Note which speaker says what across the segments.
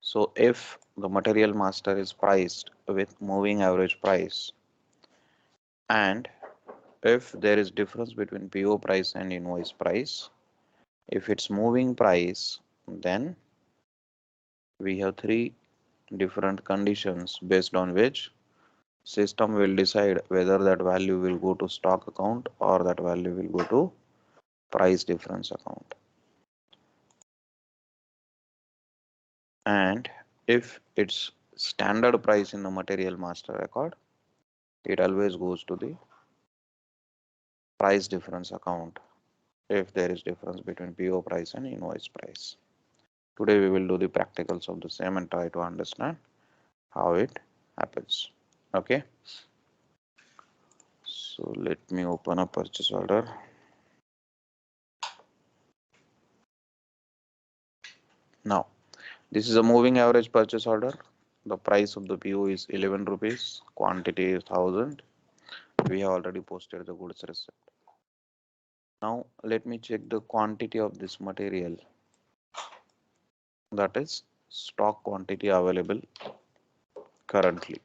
Speaker 1: So if the material master is priced with moving average price, and if there is difference between PO price and invoice price, if it's moving price, then we have three different conditions based on which system will decide whether that value will go to stock account or that value will go to price difference account. And if it's standard price in the material master record, it always goes to the price difference account if there is difference between PO price and invoice price. Today we will do the practicals of the same and try to understand how it happens. Okay, so let me open a purchase order. Now this is a moving average purchase order. The price of the PO is 11 rupees, quantity is 1000. We have already posted the goods receipt. Now let me check the quantity of this material, that is stock quantity available currently.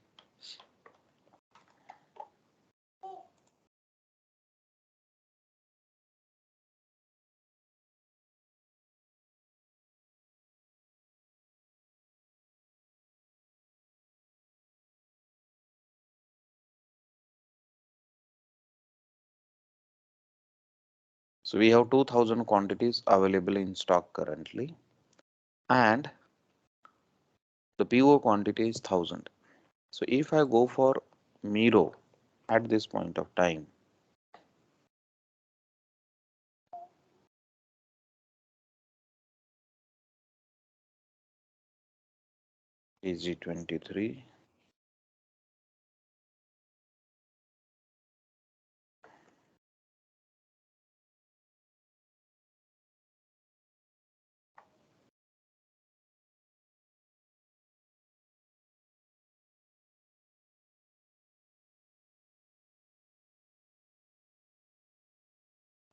Speaker 1: So we have 2000 quantities available in stock currently, and the PO quantity is 1000. So if I go for Miro at this point of time, EG23,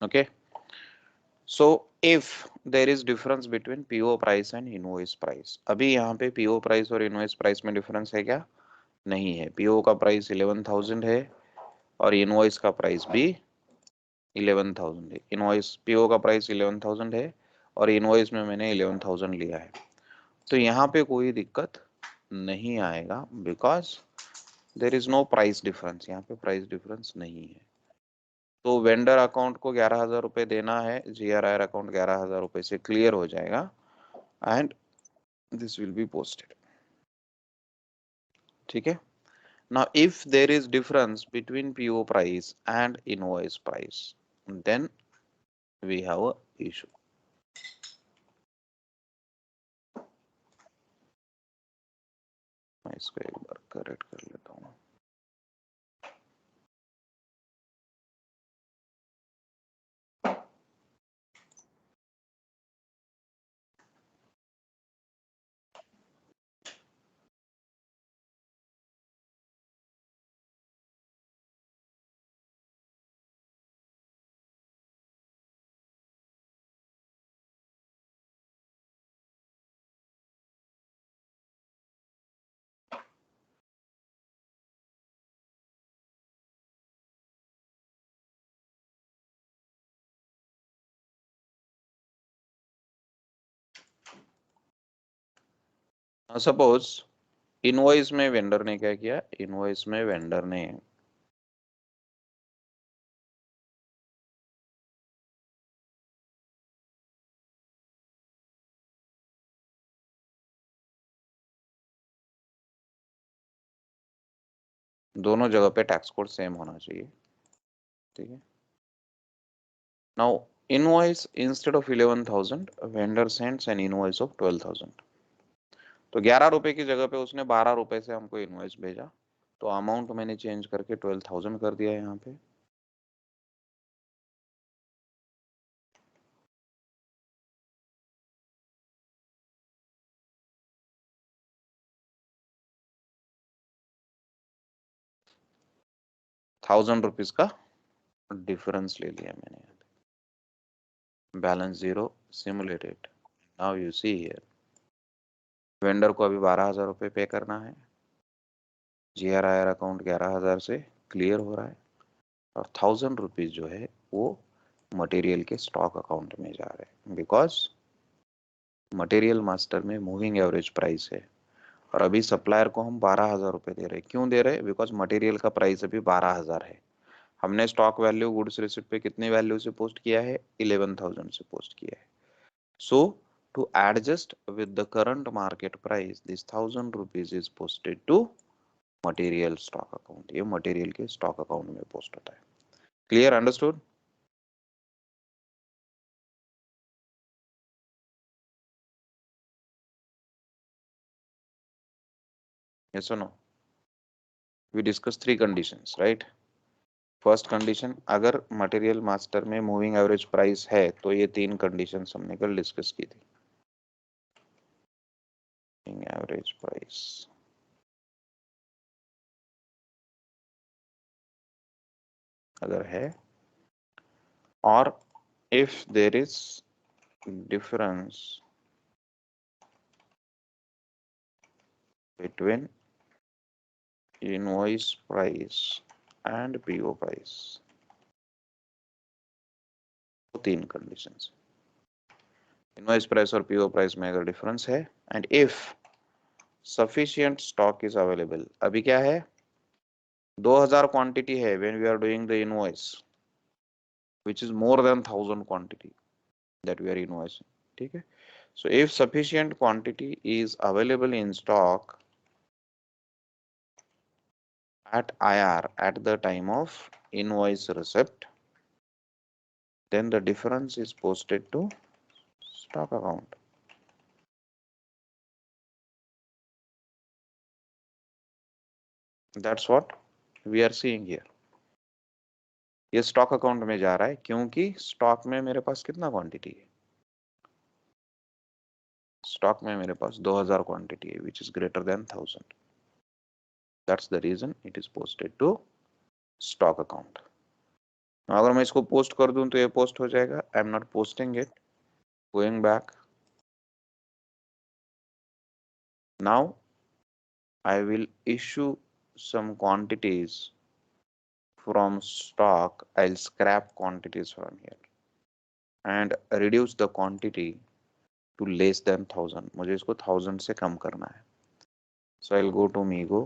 Speaker 1: okay. So if there is difference between PO price and invoice price, अभी यहाँ पे PO price और invoice price में difference है क्या? नहीं है. PO का price 11,000 है और invoice का price भी 11,000 है. Invoice PO का price 11,000 है और invoice में मैंने 11,000 लिया है. तो यहाँ पे कोई दिक्कत नहीं आएगा because there is no price difference. यहाँ पे price difference नहीं है. तो वेंडर अकाउंट को 11,000 रुपए देना है, GRIR अकाउंट 11,000 रुपए से क्लियर हो जाएगा and this will be posted. ठीक है. Now if there is difference between PO price and invoice price, then we have a issue. मैं इसको एक बार करेक्ट कर लेता हूँ. सपोज इनवॉइस में वेंडर ने क्या किया, इनवॉइस में वेंडर ने दोनों जगह पे टैक्स कोड सेम होना चाहिए. ठीक है. Now invoice instead of 11,000 vendor sends N invoice of 12,000. तो 11 रुपए की जगह पे उसने 12 रुपए से हमको इनवॉइस भेजा, तो अमाउंट मैंने चेंज करके 12,000 कर दिया यहाँ पे. ₹1,000 का डिफरेंस ले लिया मैंने. Balance zero, simulated. Now you see here vendor को अभी 12,000 रुपये पे करना है, GRIR अकाउंट 11,000 से क्लियर हो रहा है, और 1,000 रुपीज जो है वो मटेरियल के स्टॉक अकाउंट में जा रहे हैं, बिकॉज मटेरियल मास्टर में मूविंग एवरेज प्राइस है, और अभी सप्लायर को हम 12,000 रुपये दे रहे हैं। क्यों दे रहे हैं? बिकॉज मटेरियल का प्राइस अभी 12,000 है। हमने स्टॉक वैल्यू गुड्स रिसिप्ट पे कितनी वैल्यू से पोस्ट किया है? 11,000 से पोस्ट किया है। So to adjust with the current market price, this 1,000 rupees is posted to material stock account. ये मटेरियल के स्टॉक अकाउंट में पोस्ट होता है। क्लियर? अंडरस्टूड? यस और no? We discuss 3 conditions, right? First condition, अगर material master में moving average price है तो ये 3 कंडीशंस हमने कल डिस्कस की थी। मूविंग एवरेज प्राइस, अगर है, और if there is difference between invoice price and PO price, तो 3 कंडीशंस। इनवॉइस प्राइस और पीओ प्राइस में अगर डिफरेंस है, and if sufficient stock is available. अभी क्या है? 2,000 क्वांटिटी है when we are doing the invoice, which is more than 1,000 quantity that we are invoicing. ठीक है? So if sufficient quantity is available in stock at IR at the time of invoice receipt, then the difference is posted to stock account. That's what we are seeing here. ये stock account में जा रहा है क्योंकि stock में मेरे पास कितना quantity है? स्टॉक में मेरे पास 2,000 क्वांटिटी है, which is greater than 1,000. That's the reason it is posted to stock account. अगर मैं इसको पोस्ट कर दूं तो ये पोस्ट हो जाएगा। I am not posting it, going back, now I will issue some quantities from stock. I'll scrap quantities from here and reduce the quantity to less than 1,000. मुझे इसको 1,000 से कम करना है। So I'll go to Migo,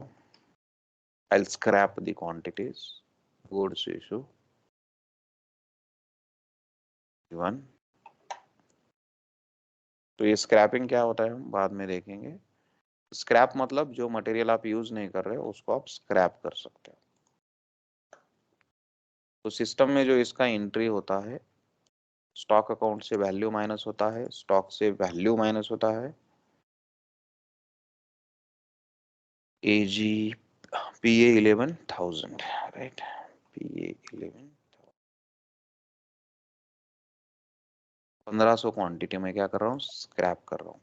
Speaker 1: I'll scrap the quantities, goods issue 1. तो ये scrapping क्या होता है हम बाद में देखेंगे। स्क्रैप मतलब जो मटेरियल आप यूज नहीं कर रहे हो उसको आप स्क्रैप कर सकते हो। तो सिस्टम में जो इसका एंट्री होता है, स्टॉक अकाउंट से वैल्यू माइनस होता है, स्टॉक से वैल्यू माइनस होता है, AG PA 11,000, right? PA 11, 1,500 quantity में क्या कर रहा हूँ? स्क्रैप कर रहा हूँ।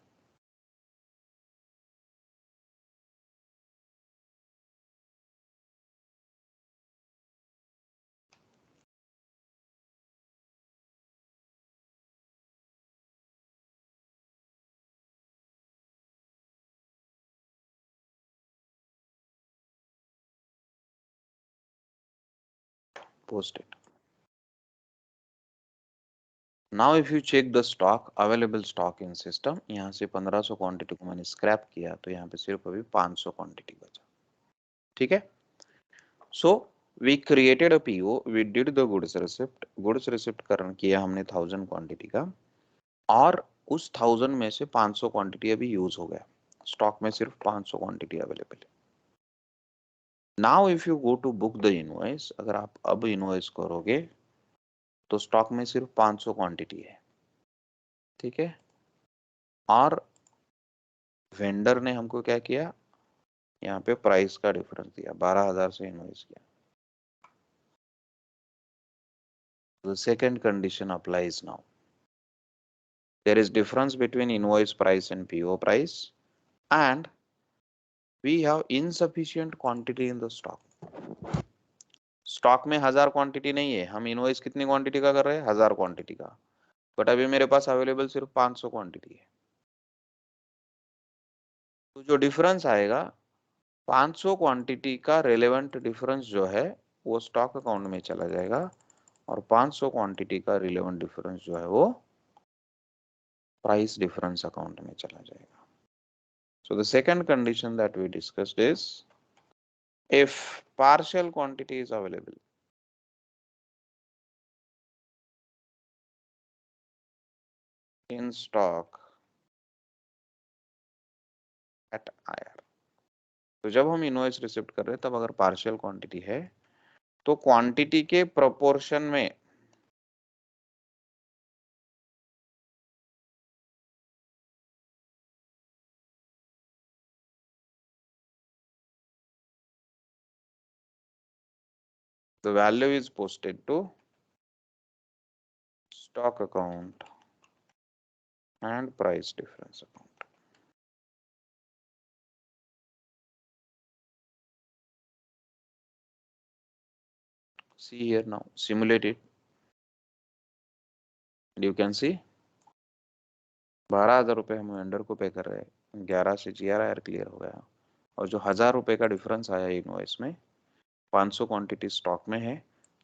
Speaker 1: Post it. Now if you check the stock, available stock in system, यहाँ से 1,500 क्वांटिटी को मैंने स्क्रैप किया तो यहाँ पे सिर्फ अभी 500 क्वांटिटी बचा। ठीक है? So we created a PO, we did the goods receipt करन किया हमने 1,000 क्वांटिटी का, और उस 1,000 में से 500 क्वांटिटी अभी यूज हो गया। स्टॉक में सिर्फ 500 क्वांटिटी अवेलेबल है। Now if you go to book the invoice, अगर आप अब इनवॉइस करोगे तो स्टॉक में सिर्फ 500 क्वांटिटी है। ठीक है? और वेंडर ने हमको क्या किया? यहाँ पे प्राइस का डिफरेंस दिया, 12,000 से इनवॉइस किया। The second condition applies now. There is difference between invoice price and PO price, and we have insufficient quantity in the stock. Stock में 1,000 क्वांटिटी नहीं है, हम इनवॉइस कितनी क्वांटिटी का कर रहे हैं? 1,000 क्वांटिटी का, बट अभी मेरे पास अवेलेबल सिर्फ 500 क्वांटिटी है। तो जो डिफरेंस आएगा 500 क्वांटिटी का रेलेवेंट डिफरेंस जो है वो स्टॉक अकाउंट में चला जाएगा और 500 क्वांटिटी का रिलेवेंट डिफरेंस जो है वो प्राइस डिफरेंस अकाउंट में चला जाएगा. So the second condition that we discussed is if partial quantity is available in stock at IR. तो जब हम इनवॉइस रिसिप्ट कर रहे हैं तब अगर पार्शियल क्वांटिटी है तो क्वांटिटी के प्रोपोर्शन में the value is posted to stock account and price difference account. See here now, simulate it. You can see 12,000 रुपए हम वेंडर को पे कर रहे हैं, 11 से GRIR क्लियर हो गया और जो 1,000 रुपए का डिफरेंस आया इनवॉइस में 500 क्वांटिटी स्टॉक में है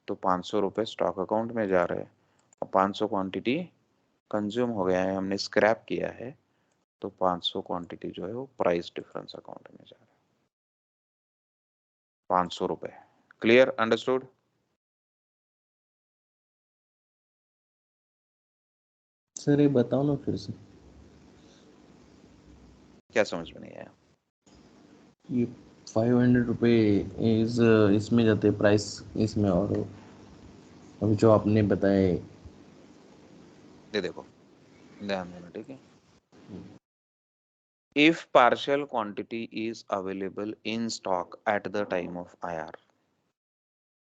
Speaker 1: तो 500 रुपए स्टॉक अकाउंट में जा रहे हैं और 500 क्वांटिटी कंज्यूम हो गया है, हमने स्क्रैप किया है तो 500 क्वांटिटी जो है वो प्राइस डिफरेंस अकाउंट में जा रहा है. 500 रुपए. क्लियर? अंडरस्टूड?
Speaker 2: सर ये बताओ ना फिर से.
Speaker 1: क्या समझ में नहीं आया?
Speaker 2: ये 500 रुपये इस इसमें जाते प्राइस इसमें और अभी जो आपने बताए.
Speaker 1: ये देखो ध्यान देना, ठीक है. If partial quantity is available in stock at the time of IR,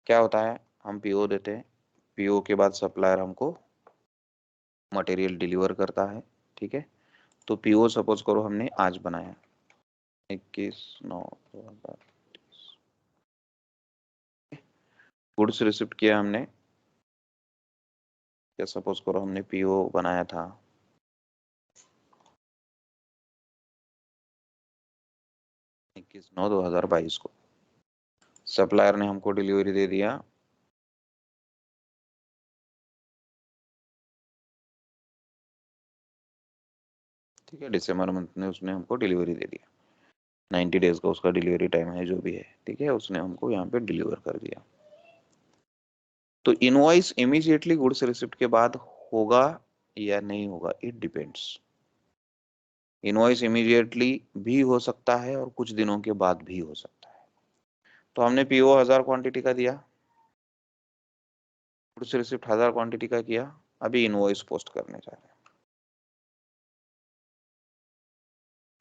Speaker 1: क्या होता है, हम पीओ देते हैं, पीओ के बाद सप्लायर हमको मटेरियल डिलीवर करता है, ठीक है. तो पीओ सपोज करो हमने आज बनाया 21/9/2020, गुड्स रिसिप्ट किया हमने, या सपोज करो हमने पीओ बनाया था 21/9/2022 को, सप्लायर ने हमको डिलीवरी दे दिया 20 दिसंबर में उसने हमको डिलीवरी दे दिया, 90 डेज का उसका डिलीवरी टाइम है जो भी है, ठीक है. उसने हमको यहाँ पे डिलीवर कर दिया. तो इनवॉइस इमीडिएटली गुड्स रिसिप्ट के बाद होगा या नहीं होगा, इट डिपेंड्स. इनवॉइस इमीडिएटली भी हो सकता है और कुछ दिनों के बाद भी हो सकता है. तो हमने पीओ 1000 क्वांटिटी का दिया, गुड्स रिसिप्ट 1000 क्वांटिटी का किया, अभी इनवॉइस पोस्ट करने जा रहे हैं.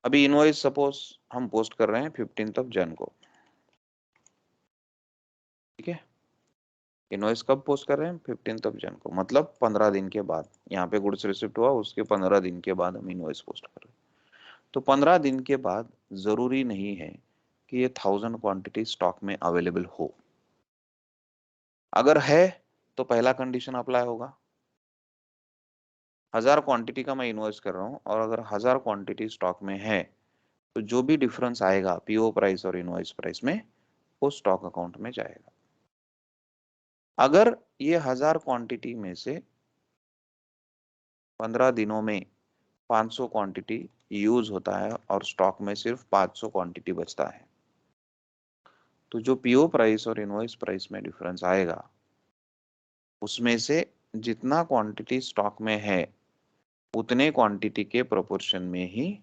Speaker 1: अभी इनवॉइस सपोज हम पोस्ट कर रहे हैं 15 जनवरी को, ठीक है. इनवॉइस कब पोस्ट कर रहे हैं? 15 जनवरी को, मतलब 15 दिन के बाद. यहाँ पे गुड्स रिसिप्ट हुआ उसके 15 दिन के बाद हम इनवॉइस पोस्ट कर रहे हैं. तो 15 दिन के बाद जरूरी नहीं है कि ये 1000 क्वांटिटी स्टॉक में अवेलेबल हो. अगर है तो पहला कंडीशन अप्लाई होगा. 1000 क्वांटिटी का मैं इनवॉइस कर रहा हूं और अगर 1000 क्वांटिटी स्टॉक में है तो जो भी डिफरेंस आएगा पीओ प्राइस और इनवॉइस प्राइस में वो स्टॉक अकाउंट में जाएगा. अगर ये 1000 क्वांटिटी में से 15 दिनों में 500 क्वांटिटी यूज होता है और स्टॉक में सिर्फ 500 क्वांटिटी बचता है, तो जो पीओ प्राइस और इनवॉइस प्राइस में डिफरेंस आएगा उसमें से जितना क्वांटिटी स्टॉक में है उतने क्वांटिटी के प्रोपोर्शन में ही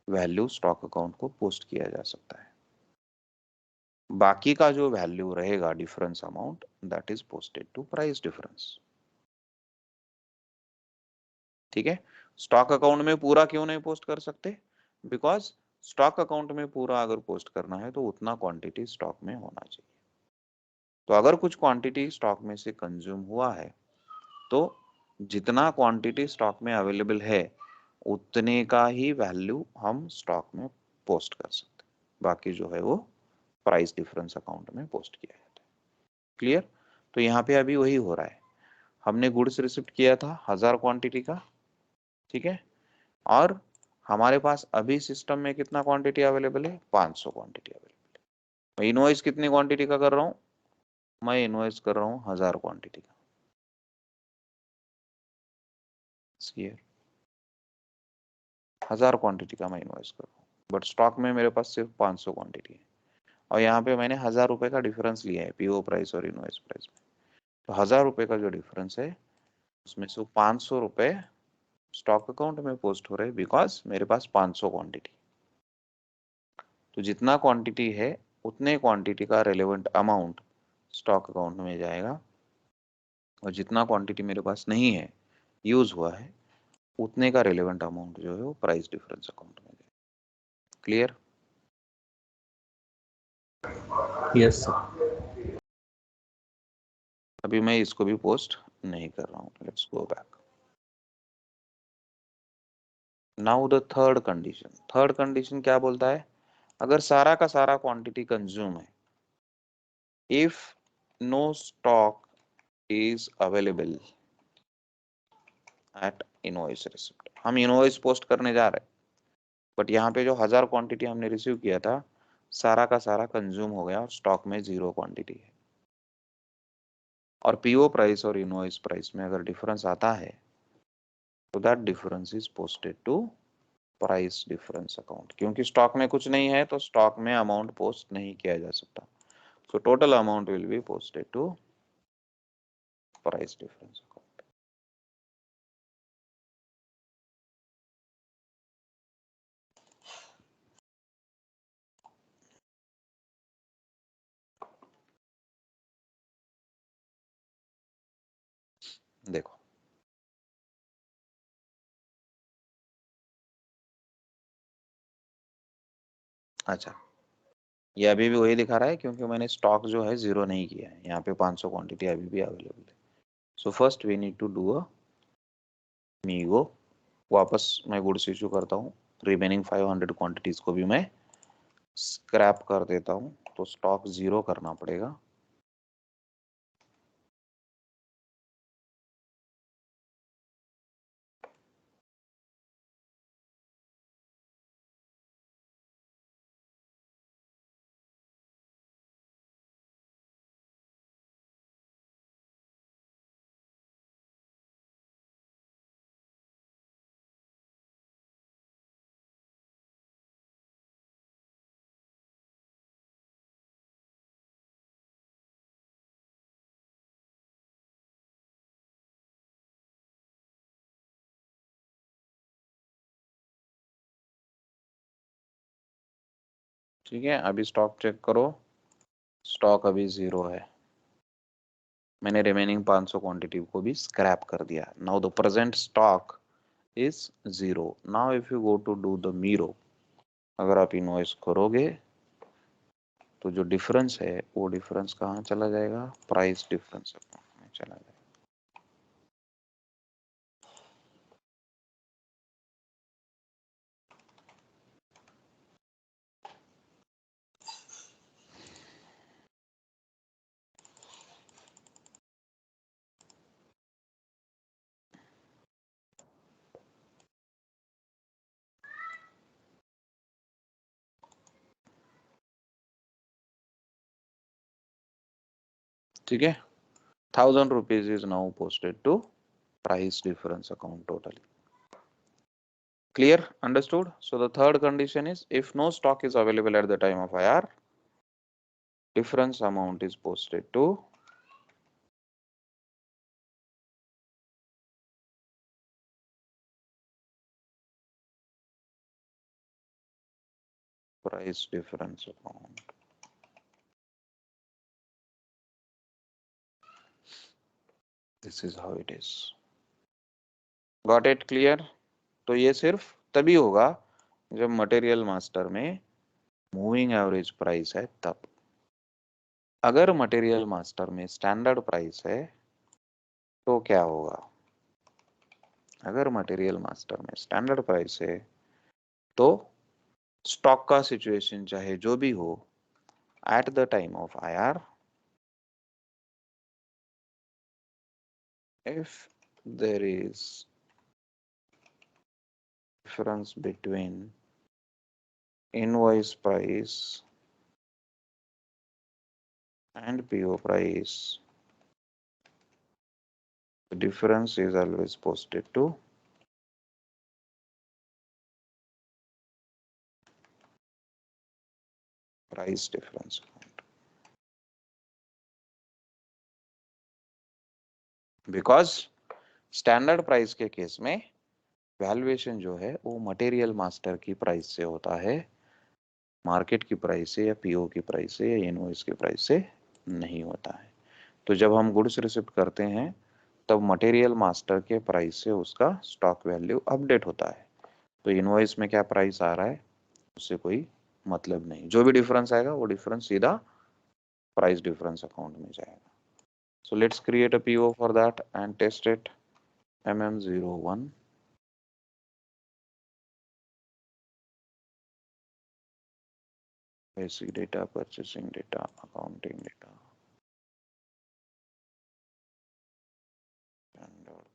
Speaker 1: वैल्यू स्टॉक अकाउंट को पोस्ट किया जा सकता है. बाकी का जो वैल्यू रहेगा difference amount that is posted to price difference. ठीक है. स्टॉक अकाउंट में पूरा क्यों नहीं पोस्ट कर सकते? बिकॉज स्टॉक अकाउंट में पूरा अगर पोस्ट करना है तो उतना क्वांटिटी स्टॉक में होना चाहिए. तो अगर कुछ क्वांटिटी स्टॉक में से कंज्यूम हुआ है तो जितना क्वांटिटी स्टॉक में अवेलेबल है उतने का ही वैल्यू हम स्टॉक में पोस्ट कर सकते हैं, बाकी जो है वो प्राइस डिफरेंस अकाउंट में पोस्ट किया जाता है. क्लियर? तो यहाँ पे अभी वही हो रहा है, हमने गुड्स रिसिप्ट किया था 1000 क्वांटिटी का, ठीक है, और हमारे पास अभी सिस्टम में कितना क्वांटिटी अवेलेबल है? 500 क्वांटिटी अवेलेबल है। मैं इनवॉइस कितनी क्वांटिटी का कर रहा हूँ? मैं इनवॉइस कर रहा हूँ 1000 क्वांटिटी का। ये 1000 क्वांटिटी का मैं इनवॉइस कर रहा हूँ, बट स्टॉक में मेरे पास सिर्फ 500 क्वांटिटी है। और यहाँ पे मैंने 1000 रुपए का डिफरेंस लिया है पीओ प्राइस और इनवॉइस प्राइस में। तो 1000 रुपए का जो डिफरेंस है उसमें से 500 रुपए स्टॉक अकाउंट में पोस्ट हो रहे हैं, बिकॉज मेरे पास 500 क्वांटिटी। तो जितना क्वांटिटी है उतने क्वांटिटी का रेलेवेंट अमाउंट स्टॉक अकाउंट में जाएगा, और जितना क्वांटिटी मेरे पास नहीं है, यूज हुआ है, उतने का रेलेवेंट अमाउंट जो है वो प्राइस डिफरेंस अकाउंट में जाएगा। क्लियर?
Speaker 2: Yes sir.
Speaker 1: अभी मैं इसको भी पोस्ट नहीं कर रहा हूँ। Let's go back. Now the third condition. Third condition क्या बोलता है? अगर सारा का सारा क्वांटिटी कंज्यूम है, if no stock is available at invoice receipt. हम इनवॉइस पोस्ट करने जा रहे हैं, बट यहाँ पे जो 1000 क्वांटिटी हमने रिसीव किया था, सारा का सारा कंज्यूम हो गया और स्टॉक में 0 क्वांटिटी है। और पीओ प्राइस और इनवॉइस प्राइस में अगर डिफरेंस आता है, तो that difference is posted to price difference account. क्योंकि स्टॉक में कुछ नहीं है, तो स्टॉक में अमाउंट पोस्ट नहीं किया जा सकता। So total amount will be posted to price difference account. देखो, अच्छा, ये अभी भी वही दिखा रहा है क्योंकि मैंने स्टॉक जो है 0 नहीं किया है। यहाँ पे 500 क्वांटिटी अभी भी अवेलेबल है। So first we need to do a MIGO. वापस मैं गुड्स इशू करता हूँ। रिमेनिंग 500 क्वांटिटीज को भी मैं स्क्रैप कर देता हूँ, तो स्टॉक 0 करना पड़ेगा। ठीक है, अभी स्टॉक चेक करो। स्टॉक अभी 0 है। मैंने रिमेनिंग 500 क्वांटिटी को भी स्क्रैप कर दिया। Now the present stock is 0। Now if you go to do the MIRO, अगर आप इनवॉइस करोगे तो जो डिफरेंस है वो डिफरेंस कहाँ चला जाएगा? प्राइस डिफरेंस अकाउंट में चला जाएगा। ठीक है, 1000 rupees is now posted to price difference account totally. Clear? Understood? So the third condition is if no stock is available at the time of IR, difference amount is posted to price difference account. This is how it is. Got it? Clear? तो ये सिर्फ तभी होगा जब material master में moving average price है तब। अगर मटेरियल मास्टर में स्टैंडर्ड प्राइस है तो क्या होगा? अगर मटेरियल मास्टर में स्टैंडर्ड प्राइस है तो स्टॉक का सिचुएशन चाहे जो भी हो, eight the time of IR, if there is difference between invoice price and PO price, the difference is always posted to price difference account, because standard price के case में valuation जो है वो मटेरियल मास्टर की price से होता है, market की प्राइस से या पीओ की प्राइस से या इनवॉइस की प्राइस से नहीं होता है। तो जब हम गुड्स रिसिप्ट करते हैं तब मटेरियल मास्टर के प्राइस से उसका स्टॉक वैल्यू अपडेट होता है। तो इनवॉइस में क्या प्राइस आ रहा है उससे कोई मतलब नहीं, जो भी डिफरेंस आएगा वो डिफरेंस सीधा प्राइस डिफरेंस अकाउंट में जाएगा। So let's create a PO for that and test it. MM01 basic data, purchasing data, accounting data, standard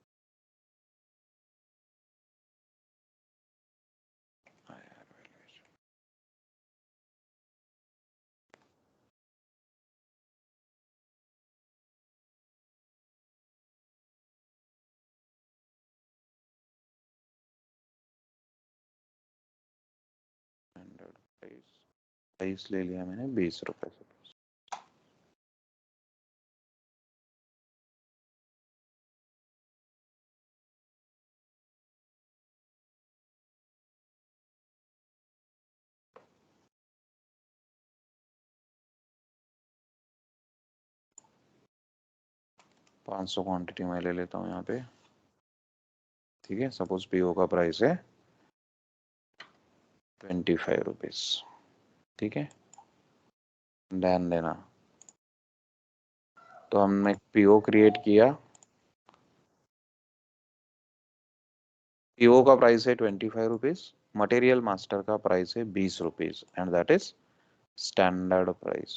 Speaker 1: IR valuation. Standard price ले लिया मैंने 20 रुपए से। पाँच सौ क्वान्टिटी मैं ले लेता हूँ यहाँ पे, ठीक है। सपोज पीओ का प्राइस है 25 रुपीज, ठीक है। ध्यान देना, तो हमने पीओ क्रिएट किया, पीओ का प्राइस है 25 रुपीज, मटेरियल मास्टर का प्राइस है 20 rupees and that is standard price,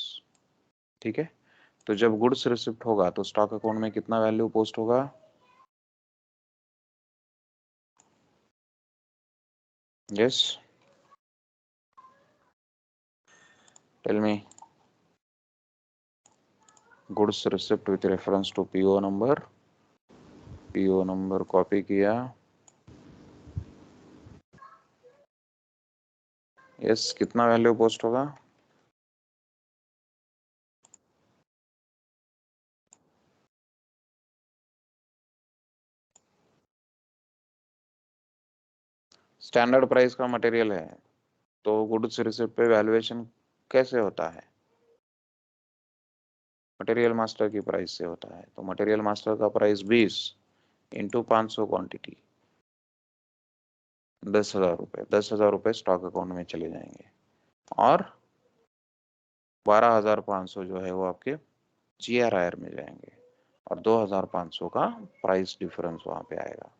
Speaker 1: ठीक है। तो जब गुड्स रिसिप्ट होगा तो स्टॉक अकाउंट में कितना वैल्यू पोस्ट होगा? Yes, tell me. Goods receipt with reference to PO number, PO number copy किया, यस, कितना वैल्यू पोस्ट होगा? स्टैंडर्ड प्राइस का मटेरियल है तो गुड्स रिसिप्ट पे वैल्यूएशन कैसे होता है? मटेरियल मास्टर की प्राइस से होता है। तो मटेरियल मास्टर का प्राइस 20 इंटू 500 क्वांटिटी, 10,000 रुपए, 10,000 रुपए स्टॉक अकाउंट में चले जाएंगे और 12,500 जो है वो आपके GRIR में जाएंगे और 2,500 का प्राइस डिफरेंस वहां पे आएगा।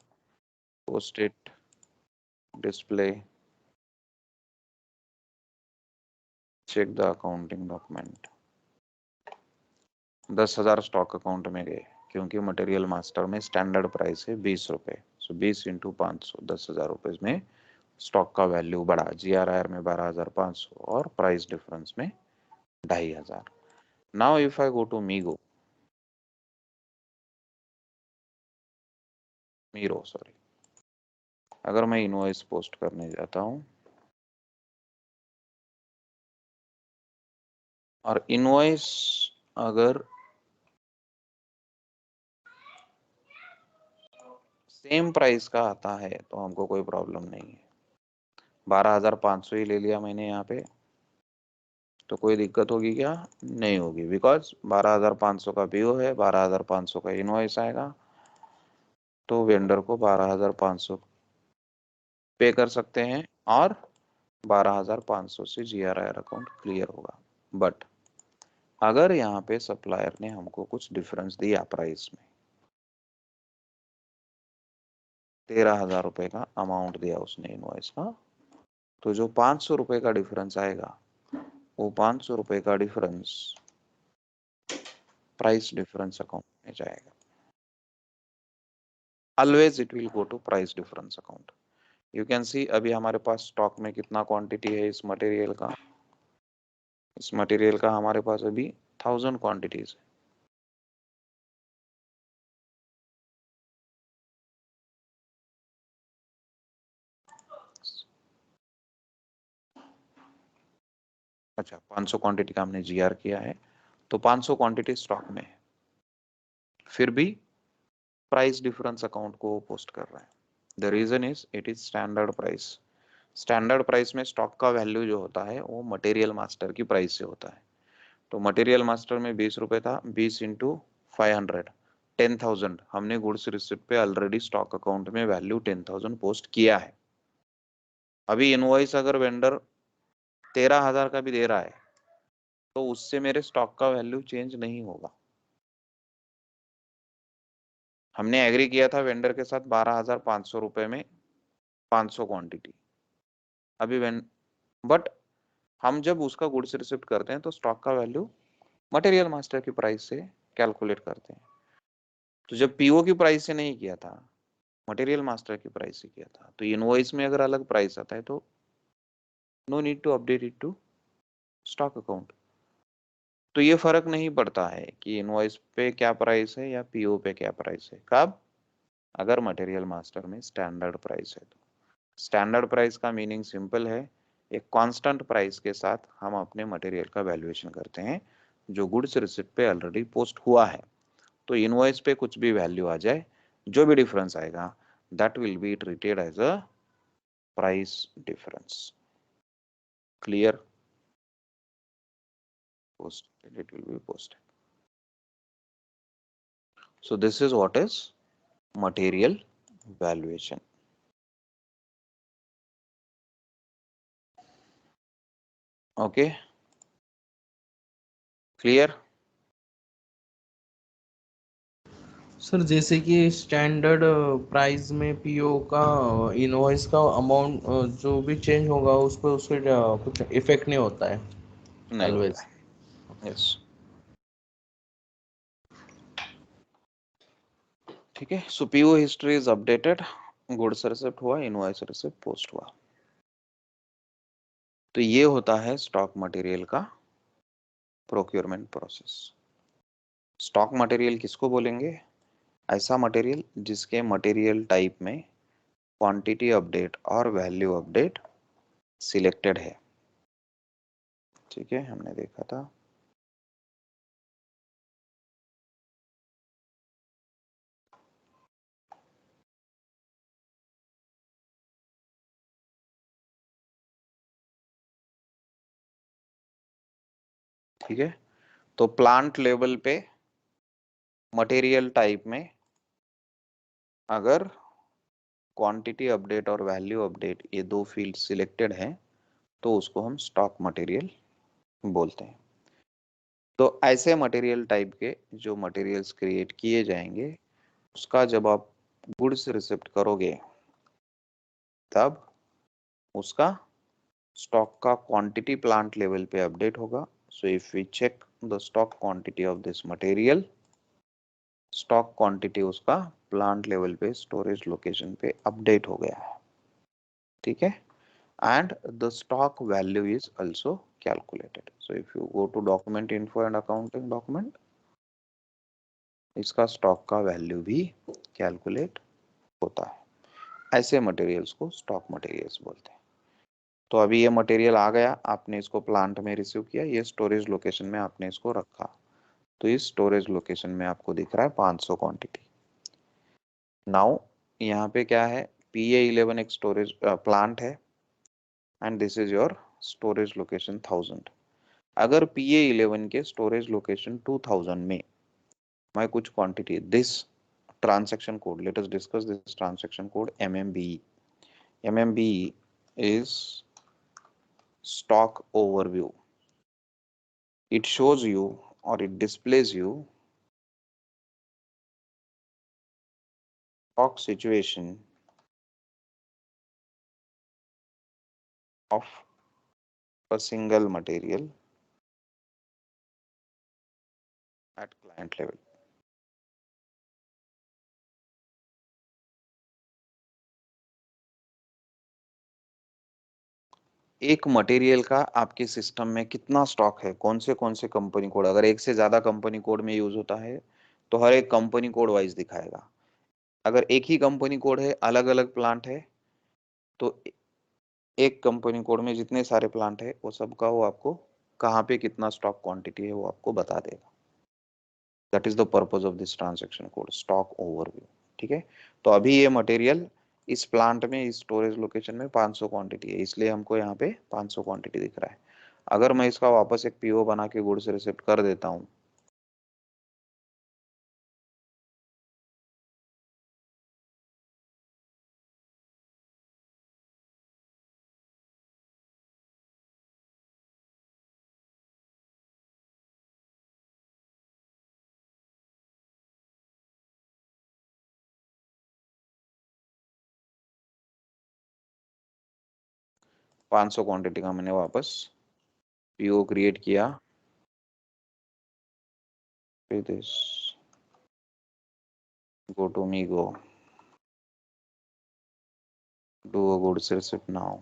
Speaker 1: Post it, display, check the accounting document. 10,000 stock account में गए क्योंकि मटेरियल मास्टर में स्टैंडर्ड प्राइस है 20 रुपए। सो 20 इंटू 500, 10,000 रुपए में स्टॉक का वैल्यू बढ़ा, GRIR में 12,500 और प्राइस डिफरेंस में 2,500। Now if I go to MIRO sorry, अगर मैं इनवॉइस पोस्ट करने जाता हूं और इनवॉइस अगर सेम प्राइस का आता है तो हमको कोई प्रॉब्लम नहीं है। 12,500 ही ले लिया मैंने यहाँ पे, तो कोई दिक्कत होगी क्या? नहीं होगी, बिकॉज 12,500 का पीओ है, 12,500 का इनवॉइस आएगा, तो वेंडर को 12,500 पे कर सकते हैं और 12,500 से GRIR अकाउंट क्लियर होगा। बट अगर यहाँ पे सप्लायर ने हमको कुछ डिफरेंस दिया प्राइस में, 13,000 रुपए का अमाउंट दिया उसने इनवॉइस का, तो जो 500 रुपए का डिफरेंस आएगा वो 500 रुपए का डिफरेंस प्राइस डिफरेंस अकाउंट में जाएगा। Always it will go to price difference account. You can see अभी हमारे पास स्टॉक में कितना क्वांटिटी है इस मटेरियल का, हमारे पास अभी 1000 क्वांटिटीज है। अच्छा, 500 क्वांटिटी का हमने जीआर किया है, तो 500 क्वांटिटी स्टॉक में है, फिर भी प्राइस डिफरेंस अकाउंट को पोस्ट कर रहा है। The reason is it is standard price. Standard price में स्टॉक का वैल्यू जो होता है वो मटेरियल मास्टर की प्राइस से होता है। तो मटेरियल मास्टर में 20 रुपए था, 20 इंटू 500, 10,000 हमने गुड्स रिसिप्ट पे ऑलरेडी स्टॉक अकाउंट में वैल्यू 10,000 पोस्ट किया है। अभी इनवॉइस अगर वेंडर 13,000 का भी दे रहा है तो उससे मेरे स्टॉक का वैल्यू चेंज नहीं होगा। हमने एग्री किया था वेंडर के साथ 12,500 रुपए में 500 क्वांटिटी। अभी बट हम जब उसका गुड्स रिसिप्ट करते हैं तो स्टॉक का वैल्यू मटेरियल मास्टर की प्राइस से कैलकुलेट करते हैं। तो जब पीओ की प्राइस से नहीं किया था, मटेरियल मास्टर की प्राइस से किया था, तो इनवॉइस में अगर अलग प्राइस आता है तो no need to update it to stock account. तो ये फर्क नहीं पड़ता है कि इनवॉइस पे क्या प्राइस है या पीओ पे क्या प्राइस है। कब? अगर मटेरियल मास्टर में स्टैंडर्ड प्राइस है तो। स्टैंडर्ड प्राइस का मीनिंग सिंपल है, एक कांस्टेंट प्राइस के साथ हम अपने मटेरियल का वैल्यूएशन करते हैं जो गुड्स रिसिप्ट पे ऑलरेडी पोस्ट हुआ है। तो इनवॉइस पे कुछ भी वैल्यू आ जाए, जो भी डिफरेंस आएगा, that will be treated as a price difference. Clear? Posted, it will be posted. So this is what is material valuation. Okay, clear?
Speaker 2: Sir जैसे कि स्टैंडर्ड प्राइस में पीओ का इनवॉइस का अमाउंट जो भी चेंज होगा उस पर उसके कुछ इफेक्ट नहीं होता है
Speaker 1: नहीं होता
Speaker 2: ऑलवेज।
Speaker 1: है, यस। ठीक है, so PO history is updated, goods receipt हुआ, इनवॉइस रिसिप्ट पोस्ट हुआ। तो ये होता है स्टॉक मटेरियल का प्रोक्योरमेंट प्रोसेस। स्टॉक मटेरियल किसको बोलेंगे? ऐसा मटेरियल जिसके मटेरियल टाइप में क्वांटिटी अपडेट और वैल्यू अपडेट सिलेक्टेड है। ठीक है, हमने देखा था। ठीक है, तो प्लांट लेवल पे मटेरियल टाइप में अगर क्वांटिटी अपडेट और वैल्यू अपडेट ये दो फील्ड सिलेक्टेड हैं तो उसको हम स्टॉक मटेरियल बोलते हैं। तो ऐसे मटेरियल टाइप के जो मटेरियल्स क्रिएट किए जाएंगे, उसका जब आप गुड्स रिसिप्ट करोगे तब उसका स्टॉक का क्वांटिटी प्लांट लेवल पे अपडेट होगा। So if we check the stock quantity of this material, stock quantity उसका प्लांट लेवल पे स्टोरेज लोकेशन पे अपडेट हो गया है। ठीक है, and the stock value is also calculated. So if you go to document info and accounting document, इसका stock का वैल्यू भी कैलकुलेट होता है। ऐसे मटेरियल्स को स्टॉक मटेरियल्स बोलते हैं। तो अभी ये मटेरियल आ गया, आपने इसको प्लांट में रिसीव किया, ये स्टोरेज लोकेशन में आपने इसको रखा, तो इस स्टोरेज लोकेशन में आपको दिख रहा है 500 क्वांटिटी। नाउ यहाँ पे क्या है, PA11 एक स्टोरेज प्लांट है and this is your storage location 1000। अगर PA11 के स्टोरेज लोकेशन 2000 में मैं कुछ quantity, this transaction code, let us discuss this transaction code MMBE. MMBE is stock overview. It shows you or it displays you stock situation of a single material at client level. एक material का आपके system में कितना stock है, कौन से company code, अगर एक से ज्यादा कंपनी कोड में यूज होता है तो हर एक कंपनी कोड वाइज दिखाएगा। अगर एक ही कंपनी कोड है, अलग अलग प्लांट है, तो एक कंपनी कोड में जितने सारे प्लांट है वो सबका वो आपको कहाँ पे कितना स्टॉक क्वांटिटी है वो आपको बता देगा। That is the purpose of this transaction code, stock overview. ठीक है, तो अभी ये मटेरियल इस प्लांट में इस स्टोरेज लोकेशन में 500 क्वांटिटी है, इसलिए हमको यहाँ पे 500 क्वांटिटी दिख रहा है। अगर मैं इसका वापस एक पीओ बना के गुड्स रिसिप्ट कर देता हूँ, पाँच सौ क्वांटिटी का मैंने वापस पीओ क्रिएट किया, this go to Migo, do a goods receipt now।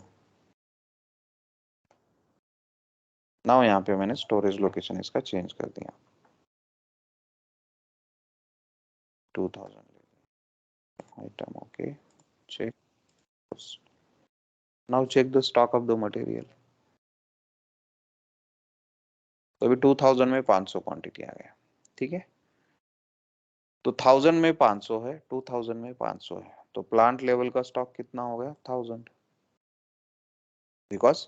Speaker 1: Now यहाँ पे मैंने स्टोरेज लोकेशन इसका चेंज कर दिया, 2000 item. Okay, check, now check the stock of the material. तो अभी 2000 में 500 क्वांटिटी आ गया। ठीक है, तो 1000 में 500 है, 2000 में 500 है, तो प्लांट लेवल का स्टॉक कितना हो गया 1000। बिकॉज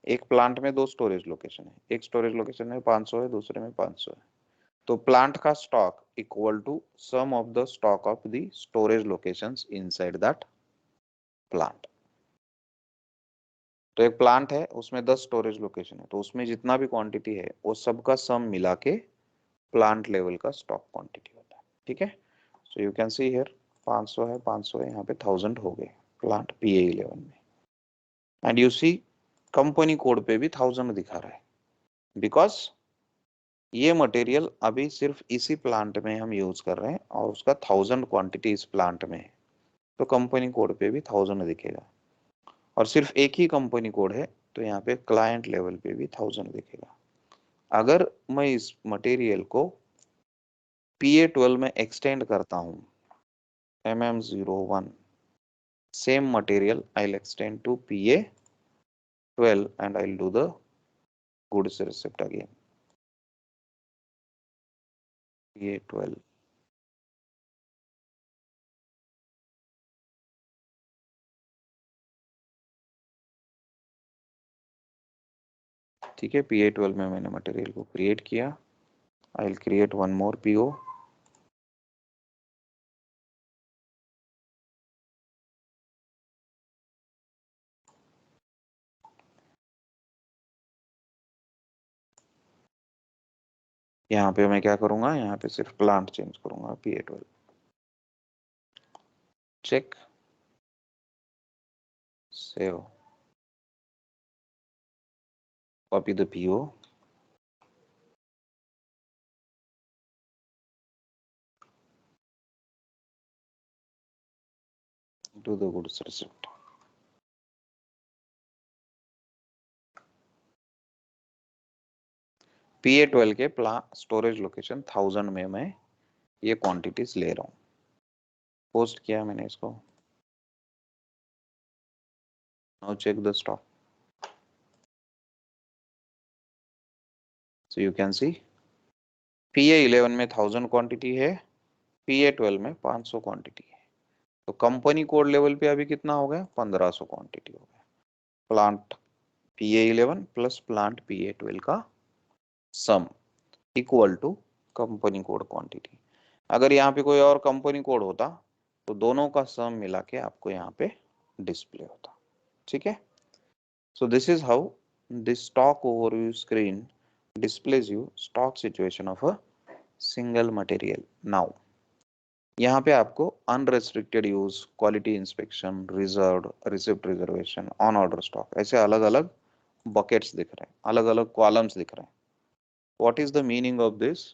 Speaker 1: एक प्लांट में दो स्टोरेज लोकेशन है, एक स्टोरेज लोकेशन में 500 है, दूसरे में 500 है, तो प्लांट का stock equal to sum of the stock of the storage locations inside that plant. तो एक प्लांट है उसमें 10 स्टोरेज लोकेशन है, तो उसमें जितना भी क्वांटिटी है वो सबका सम मिला के प्लांट लेवल का स्टॉक क्वांटिटी होता है। ठीक है, सो यू कैन सी हियर 500 है, 500 है, यहाँ पे 1000 हो गए प्लांट PA11 में। And you see company code पे भी 1000 दिखा रहा है, बिकॉज ये मटेरियल अभी सिर्फ इसी प्लांट में हम यूज कर रहे हैं और उसका 1000 क्वांटिटी इस प्लांट में है, तो कंपनी कोड पे भी 1000 दिखेगा। और सिर्फ एक ही कंपनी कोड है, तो यहाँ पे क्लाइंट लेवल पे भी 1000 दिखेगा। अगर मैं इस मटेरियल को PA12 में एक्सटेंड करता हूँ, MM01, same material I'll extend to PA12 and I'll do the goods receipt again, PA12। ठीक है, PA12 में मैंने मटेरियल को क्रिएट किया, I'll create one more PO। यहाँ पे मैं क्या करूंगा, यहाँ पे सिर्फ प्लांट चेंज करूंगा, PA12, check, save, copy the PO, do the goods receipt। PA12 के स्टोरेज लोकेशन 1000 में मैं ये क्वांटिटीज ले रहा हूँ, पोस्ट किया मैंने इसको। Now check the stock, so you can see PA11 में 1000 क्वांटिटी है, PA12 में 500 क्वांटिटी है, तो कंपनी कोड लेवल पे अभी कितना हो गया, 1500 क्वांटिटी हो गया। Plant PA11 plus plant PA12 का sum equal to company code quantity. अगर यहाँ पे कोई और कंपनी कोड होता तो दोनों का सम मिला के आपको यहाँ पे डिस्प्ले होता। ठीक है, so this is how this stock overview screen displays you stock situation of a single material। now यहाँ पे आपको unrestricted use, quality inspection, reserve, receipt reservation, on order stock, ऐसे अलग अलग बकेट्स दिख रहे हैं, अलग अलग कॉलम्स दिख रहे हैं। What is the meaning of this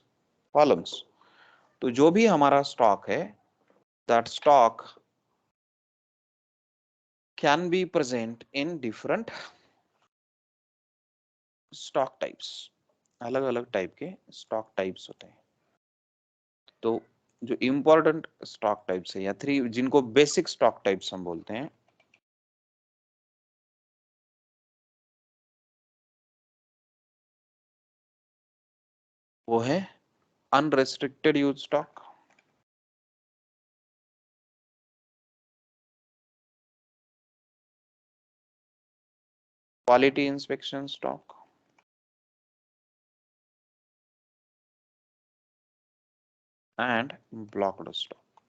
Speaker 1: columns? तो जो भी हमारा स्टॉक है, that stock can be present in different stock types, अलग अलग टाइप के स्टॉक टाइप्स होते हैं। तो जो इंपॉर्टेंट स्टॉक टाइप्स है या थ्री, जिनको बेसिक स्टॉक टाइप्स हम बोलते हैं, वो है unrestricted use stock, quality inspection stock and blocked stock.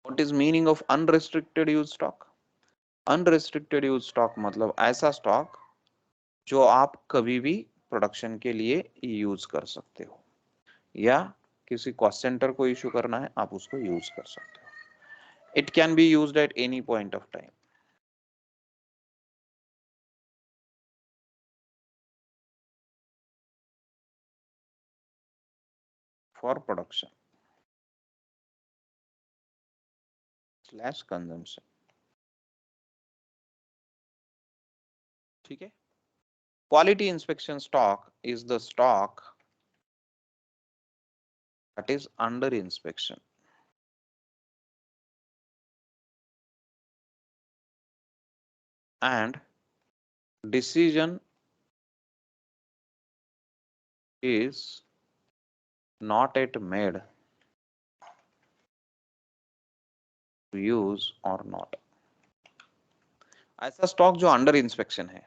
Speaker 1: What is meaning of unrestricted use stock? Unrestricted use stock मतलब ऐसा स्टॉक जो आप कभी भी प्रोडक्शन के लिए यूज कर सकते हो, या किसी कॉस्ट सेंटर को इशू करना है आप उसको यूज कर सकते हो। It can be used at any point of time for production slash consumption. ठीक है। Quality inspection stock is the stock that is under inspection and decision is not yet made to use or not। ऐसा stock जो under inspection है,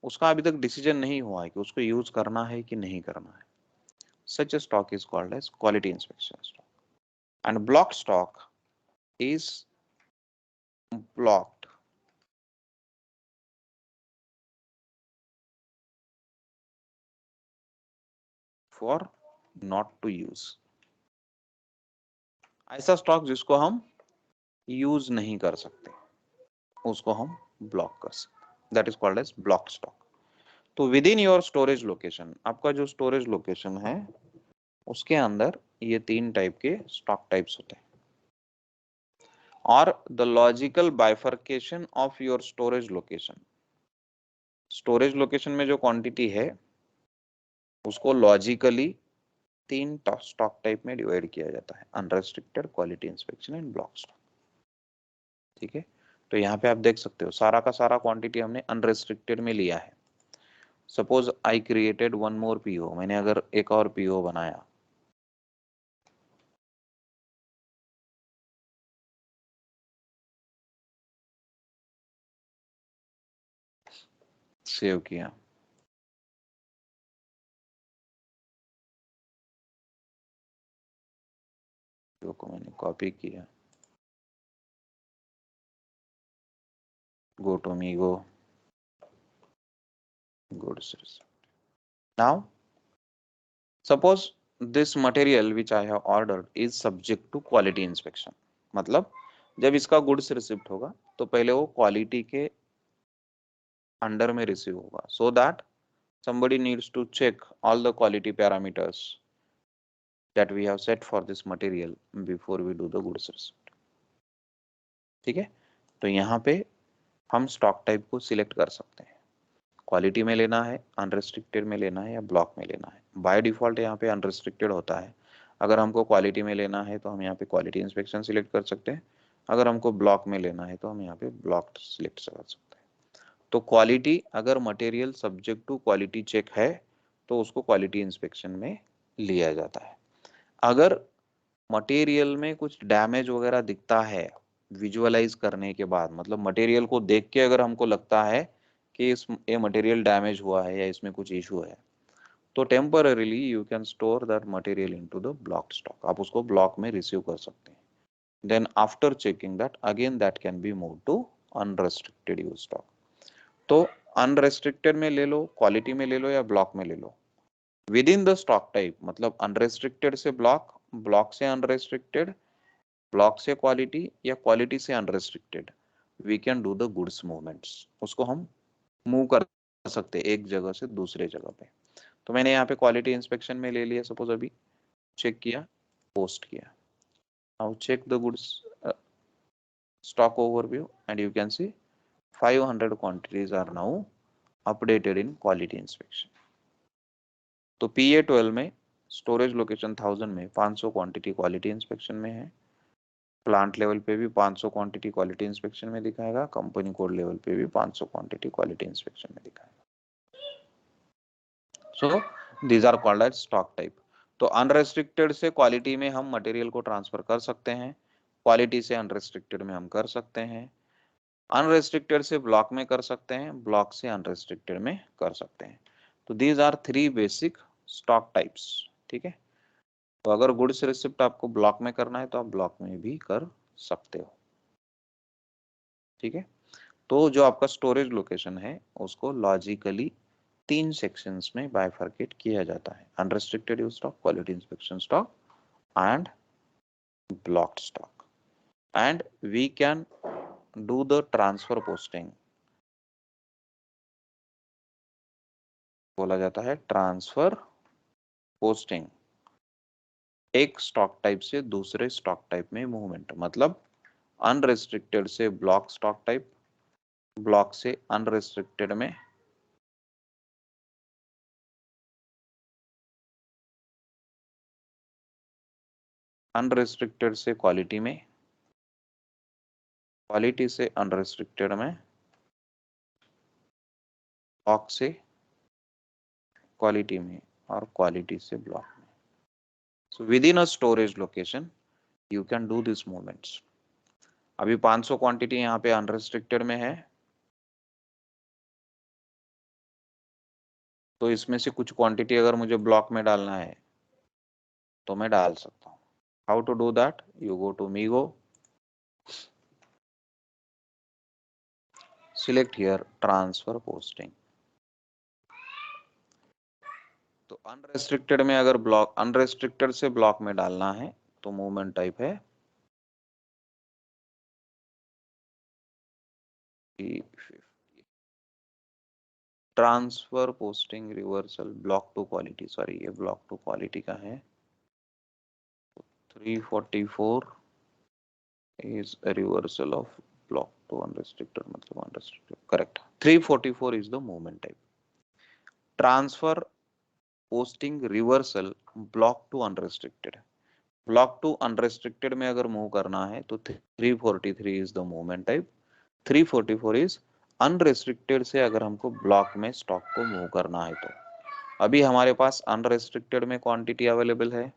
Speaker 1: उसका अभी तक decision नहीं हुआ है कि उसको यूज करना है कि नहीं करना है, सच a stock is called as quality inspection stock। and blocked stock is blocked for not to use। ऐसा स्टॉक जिसको हम यूज नहीं कर सकते उसको हम ब्लॉक कर सकते, that is called as block stock. तो within your storage location, आपका जो स्टोरेज लोकेशन है उसके अंदर ये तीन टाइप के स्टॉक टाइप्स होते हैं। और the logical bifurcation of your storage location, storage location में जो क्वांटिटी है उसको लॉजिकली तीन स्टॉक टाइप में डिवाइड किया जाता है, unrestricted, quality inspection and block stock. ठीक है। तो यहाँ पे आप देख सकते हो सारा का सारा क्वांटिटी हमने अनरेस्ट्रिक्टेड में लिया है। Suppose I created one more PO, मैंने अगर एक और पीओ बनाया, सेव किया, पीओ को मैंने कॉपी किया, go to Migo, goods receipt। Now, suppose this material which I have ordered is subject to quality inspection। मतलब जब इसका गुड्स रिसिप्ट होगा तो पहले वो क्वालिटी के अंडर में रिसीव होगा, so that somebody needs to check all the quality parameters that we have set for this material before we do the goods receipt। ठीक है। तो यहाँ पे हम स्टॉक टाइप को सिलेक्ट कर सकते हैं, क्वालिटी में लेना है, अनरेस्ट्रिक्टेड में लेना है या ब्लॉक में लेना है। बाय डिफॉल्ट यहाँ पे अनरेस्ट्रिक्टेड होता है। अगर हमको क्वालिटी में लेना है तो हम यहाँ पे क्वालिटी इंस्पेक्शन सिलेक्ट कर सकते हैं, अगर हमको ब्लॉक में लेना है तो हम यहाँ पे ब्लॉक सिलेक्ट कर सकते हैं। तो क्वालिटी, अगर material subject to quality check है तो उसको क्वालिटी इंस्पेक्शन में लिया जाता है। अगर मटेरियल में कुछ डैमेज वगैरह दिखता है विजुअलाइज करने के बाद, मतलब मटेरियल को देख के अगर हमको लगता है कि इस ये मटेरियल डैमेज हुआ है या इसमें कुछ इशू है, तो temporarily you can store that material into the block stock, आप उसको ब्लॉक में रिसीव कर सकते हैं। Then after checking that again that can be move to unrestricted use stock. तो अनरेस्ट्रिक्टेड में ले लो, क्वालिटी में ले लो या ब्लॉक में ले लो, within the stock type, मतलब अनरेस्ट्रिक्टेड से ब्लॉक, ब्लॉक से अनरेस्ट्रिक्टेड, ब्लॉक से क्वालिटी या क्वालिटी से unrestricted, we can do the goods movements. उसको हम मूव कर सकते हैं एक जगह से दूसरे जगह पे। तो मैंने यहाँ पे क्वालिटी इंस्पेक्शन में ले लिया, सपोज अभी चेक किया, पोस्ट किया। Now check the goods stock overview and you can see 500 quantities are now updated in quality inspection. तो PA12 में स्टोरेज लोकेशन 1000 में 500 क्वांटिटी क्वालिटी इंस्पेक्शन में है, प्लांट लेवल पे भी 500 क्वांटिटी क्वालिटी इंस्पेक्शन में दिखाएगा, कंपनी कोड लेवल पे भी 500 क्वांटिटी क्वालिटी इंस्पेक्शन में दिखाएगा. So these are called as stock type. तो अनरेस्ट्रिक्टेड से क्वालिटी में हम मटेरियल को ट्रांसफर कर सकते हैं, क्वालिटी से अनरेस्ट्रिक्टेड में हम कर सकते हैं, अनरेस्ट्रिक्टेड से ब्लॉक में कर सकते हैं, ब्लॉक से अनरेस्ट्रिक्टेड में कर सकते हैं. तो these are 3 basic stock types. ठीक है. तो अगर गुड्स रिसिप्ट आपको ब्लॉक में करना है तो आप ब्लॉक में भी कर सकते हो. ठीक है. तो जो आपका स्टोरेज लोकेशन है उसको लॉजिकली 3 सेक्शंस में बाइफर्केट किया जाता है, unrestricted use stock, quality inspection stock and blocked stock. And we can do the transfer posting, बोला जाता है ट्रांसफर पोस्टिंग, एक स्टॉक टाइप से दूसरे स्टॉक टाइप में मूवमेंट. मतलब अनरेस्ट्रिक्टेड से ब्लॉक स्टॉक टाइप, ब्लॉक से अनरेस्ट्रिक्टेड में, अनरेस्ट्रिक्टेड से क्वालिटी में, क्वालिटी से अनरेस्ट्रिक्टेड में, ब्लॉक से क्वालिटी में और क्वालिटी से ब्लॉक में. So within a storage location you can do this movements. अभी 500 क्वांटिटी यहाँ पे अनरेस्ट्रिक्टेड में है, तो इसमें से कुछ क्वांटिटी अगर मुझे ब्लॉक में डालना है तो मैं डाल सकता हूँ. How to do that? You go to MIGO, select here transfer posting. तो अनरेस्ट्रिक्टेड में अगर ब्लॉक, अनरेस्ट्रिक्टेड से ब्लॉक में डालना है तो मूवमेंट टाइप है transfer posting reversal block to quality. Sorry, ये ब्लॉक टू क्वालिटी का है. 344 is a reversal of block to unrestricted, मतलब unrestricted. Correct. 344 is the movement type. Transfer posting reversal block to unrestricted. Block to unrestricted में अगर move करना है तो 343 is the movement type. 344 is unrestricted से अगर हमको ब्लॉक में स्टॉक को मूव करना है तो. अभी हमारे पास अनरेस्ट्रिक्टेड में क्वांटिटी अवेलेबल है,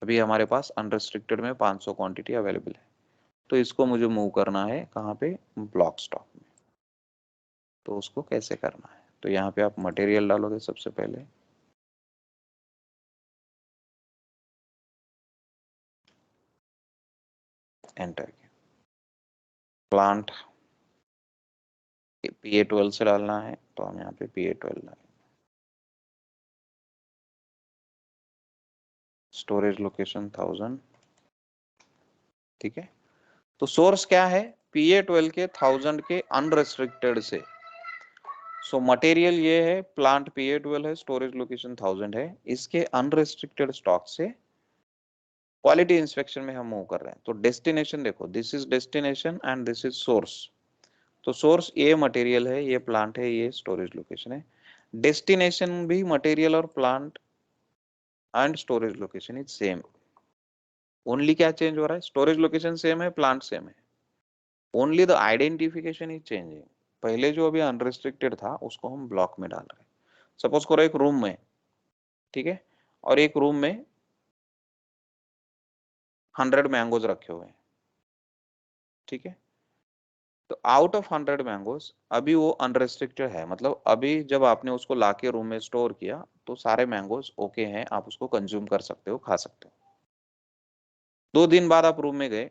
Speaker 1: अभी हमारे पास अनरेस्ट्रिक्टेड में 500 क्वांटिटी अवेलेबल है, तो इसको मुझे मूव करना है कहाँ पे? ब्लॉक स्टॉक में. तो उसको कैसे करना है? तो यहाँ पे आप मटेरियल डालोगे सबसे पहले, एंटर किया. प्लांट PA12 से डालना है तो हम यहाँ पे PA12 डालेंगे. Storage location 1000. ठीक है. तो सोर्स क्या है? PA12 के 1000 के अनरेस्ट्रिक्टेड से. सो मटेरियल ये है, प्लांट PA12 है, स्टोरेज लोकेशन 1000 है, इसके अनरेस्ट्रिक्टेड स्टॉक से क्वालिटी इंस्पेक्शन में हम मूव कर रहे हैं. तो डेस्टिनेशन देखो, this is destination and this is source. तो सोर्स ये मटेरियल है, ये प्लांट है, ये स्टोरेज लोकेशन है. डेस्टिनेशन भी मटेरियल और plant and storage location is same. Only क्या चेंज हो रहा है? स्टोरेज लोकेशन सेम है, प्लांट सेम है, only the identification is changing. पहले जो अभी अनरेस्ट्रिक्टेड था उसको हम ब्लॉक में डाल रहे हैं. सपोज करो एक रूम में, ठीक है, और एक रूम में 100 मैंगोज रखे हुए हैं. ठीक है. तो आउट ऑफ 100 मैंगोज अभी वो अनरेस्ट्रिक्टेड है, मतलब अभी जब आपने उसको लाके रूम में स्टोर किया तो सारे मैंगोज ओके हैं, आप उसको कंज्यूम कर सकते हो, खा सकते हो. 2 दिन बाद आप रूम में गए,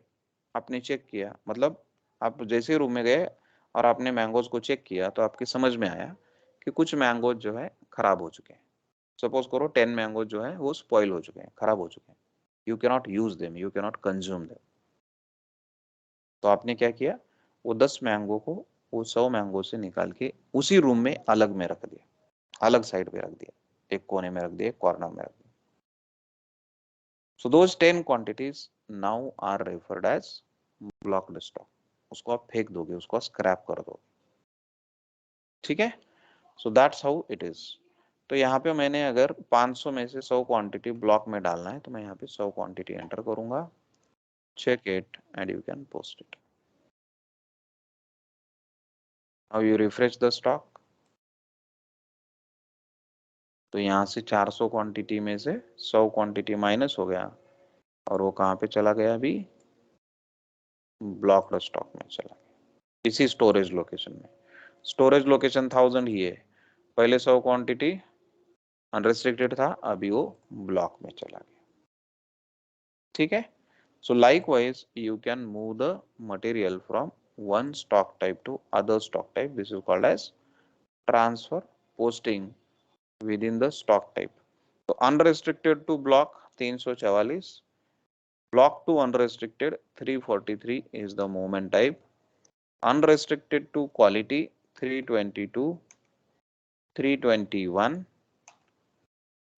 Speaker 1: आपने चेक किया, मतलब आप जैसे रूम में गए और आपने मैंगोज को चेक किया तो आपके समझ में आया कि कुछ मैंगोज जो है खराब हो चुके हैं. सपोज करो 10 मैंगोज जो है वो स्पॉइल हो चुके हैं, खराब हो चुके हैं. You can not use them, you can not consume them. तो आपने क्या किया? वो 10 मैंगो को वो 100 मैंगो से निकाल के उसी रूम में अलग में रख दिया, अलग साइड पे रख दिया, एक कोने में रख दिया, एक कॉर्नर में रख दिया. So those 10 quantities now are referred as blocked stock. उसको आप फेंक दोगे, उसको स्क्रैप कर दोगे, ठीक है। So that's how it is. तो यहाँ पे मैंने अगर 500 में से 100 क्वांटिटी ब्लॉक में डालना है तो मैं यहाँ पे 100 क्वांटिटी एंटर करूंगा, check it and you can post it. Now you refresh the stock, तो यहाँ से 400 क्वांटिटी में से 100 क्वांटिटी माइनस हो गया और वो कहाँ पे चला गया, अभी ब्लॉक्ड स्टॉक में चला गया, इसी स्टोरेज लोकेशन में। स्टोरेज लोकेशन 1000 ही है, पहले 100 क्वांटिटी अनरिस्ट्रिक्टेड था, अभी वो ब्लॉक में चला गया, ठीक है। So likewise you can move the material from one stock type to other stock type. This is called as transfer posting within the stock type. So unrestricted to block 344, block to unrestricted 343 is the movement type, unrestricted to quality 322, 321,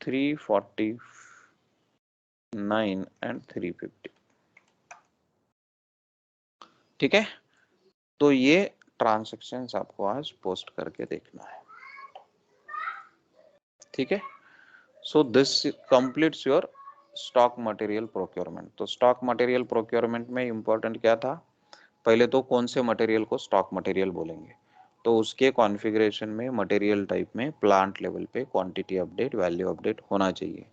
Speaker 1: 349 and 350, ठीक है। तो ये transactions आपको आज post करके देखना है, ठीक है। So this completes your stock material procurement. तो स्टॉक मटेरियल प्रोक्योरमेंट में इंपॉर्टेंट क्या था, पहले तो कौन से मटेरियल को स्टॉक मटेरियल बोलेंगे, तो उसके कॉन्फ़िगरेशन में मटेरियल टाइप में प्लांट लेवल पे क्वांटिटी अपडेट, वैल्यू अपडेट होना चाहिए।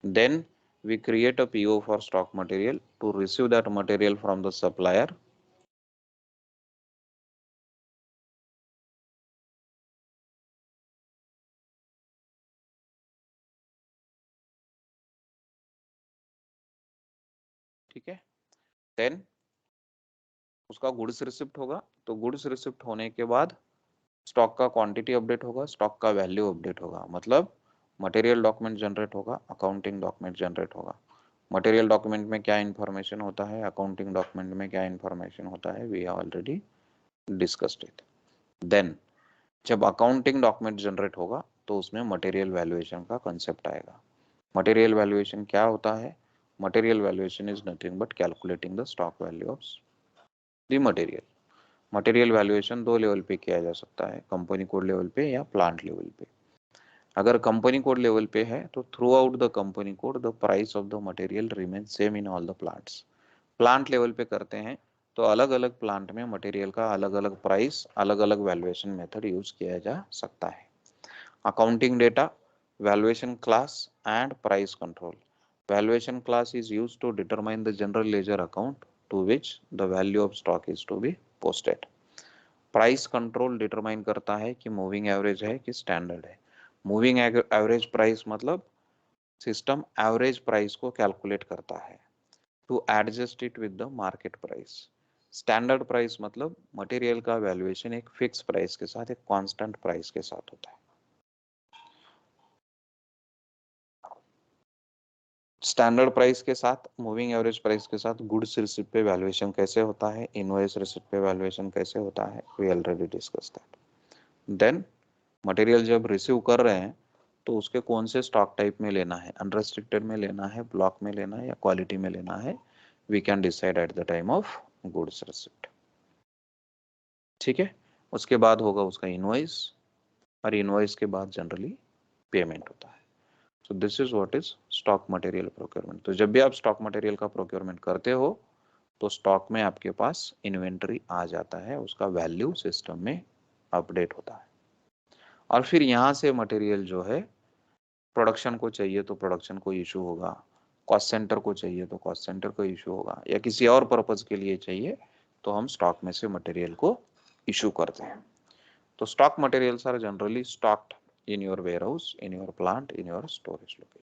Speaker 1: Then we create a PO for stock material to receive that material from the supplier. ठीक है, देन उसका गुड्स रिसिप्ट होगा, तो गुड्स रिसिप्ट होने के बाद स्टॉक का क्वांटिटी अपडेट होगा, स्टॉक का वैल्यू अपडेट होगा, मतलब मटेरियल डॉक्यूमेंट जनरेट होगा, अकाउंटिंग डॉक्यूमेंट जनरेट होगा। मटेरियल डॉक्यूमेंट में क्या इन्फॉर्मेशन होता है, अकाउंटिंग डॉक्यूमेंट में क्या इन्फॉर्मेशन होता है, we have already discussed it. Then जब अकाउंटिंग डॉक्यूमेंट जनरेट होगा तो उसमें मटेरियल वैल्यूएशन का कंसेप्ट आएगा। मटेरियल वैल्यूएशन क्या होता है, material valuation is nothing but calculating the stock value of the material. Material valuation दो लेवल पे किया जा सकता है, कंपनी कोड लेवल पे या प्लांट लेवल पे। अगर कंपनी कोड लेवल पे है तो through out the company code the price of the material remain same in all the plants. Plant level पे करते हैं तो अलग अलग प्लांट में मटेरियल का अलग अलग प्राइस, अलग अलग वैल्यूएशन मेथड यूज किया जा सकता है। Accounting data, valuation class and price control. Valuation class is used to determine the general ledger account to which the value of stock is to be posted. Price control determine करता है कि moving average है कि standard है। Moving average price मतलब system average price को calculate करता है to adjust it with the market price. Standard price मतलब मटेरियल का वैल्यूएशन एक फिक्स प्राइस के साथ, एक कांस्टेंट प्राइस के साथ होता है। स्टैंडर्ड प्राइस के साथ, मूविंग एवरेज प्राइस के साथ गुड्स रिसिप्ट पे वैल्यूएशन कैसे होता है, इनवॉइस रिसिप्ट पे वैल्यूएशन कैसे होता है, we already discuss that. Then material जब रिसीव कर रहे हैं तो उसके कौन से स्टॉक टाइप में लेना है, अनरेस्ट्रिक्टेड में लेना है, ब्लॉक में लेना है या क्वालिटी में लेना है, we can decide at the time of goods receipt, ठीक है। उसके बाद होगा उसका इनवॉइस, और इनवॉइस के बाद जनरली पेमेंट होता है। So this is what is stock material procurement. तो जब भी आप स्टॉक मटेरियल का प्रोक्योरमेंट करते हो तो स्टॉक में आपके पास इन्वेंट्री आ जाता है, उसका वैल्यू सिस्टम में अपडेट होता है, और फिर यहाँ से मटेरियल जो है प्रोडक्शन को चाहिए तो प्रोडक्शन को इशू होगा, कॉस्ट सेंटर को चाहिए तो कॉस्ट सेंटर को इशू होगा, या किसी और पर्पज के लिए चाहिए तो हम स्टॉक में से मटेरियल को इशू करते हैं। तो stock materials are generally stocked in your warehouse, in your plant, in your storage location.